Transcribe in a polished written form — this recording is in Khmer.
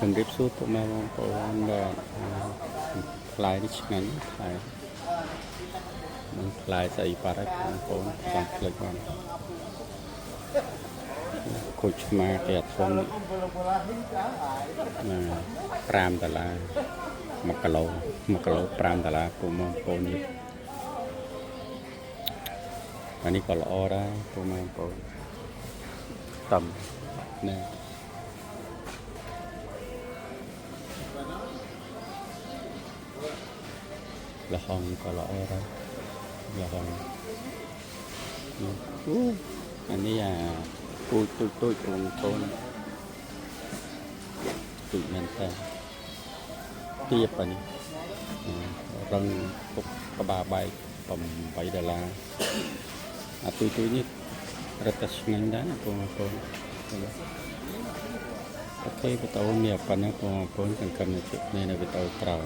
ជំរាបសួរពុកម៉ែបងប្អូនបាទផ្លែនេះឆ្ងាញ់ផ្លែនឹងផ្លែស្អីបាត់ហើយបងប្អូនចង់ផ្លេចបានគូឆ្មាគេអត់ធំណា$5 1 គីឡូ$5ពុកម៉ែបងប្អូននេះអានេះក៏ល្អដែរពុកម៉ែបងប្អូនតំណែលហុងក៏ល្អដែរលហុងអានេះពូជទូចបងប្អូនទូចមែនតើទៀបអានេះរឹងពុកក្បាលបែក$8អាទូចនេះរត់តែឆ្ងាញ់ដែរបងប្អូនអូខេវីដេអូនេះប៉ុណ្ណឹងបងប្អូនសង្ឃឹមថាជួបគ្នានៅវីដេអូក្រោយ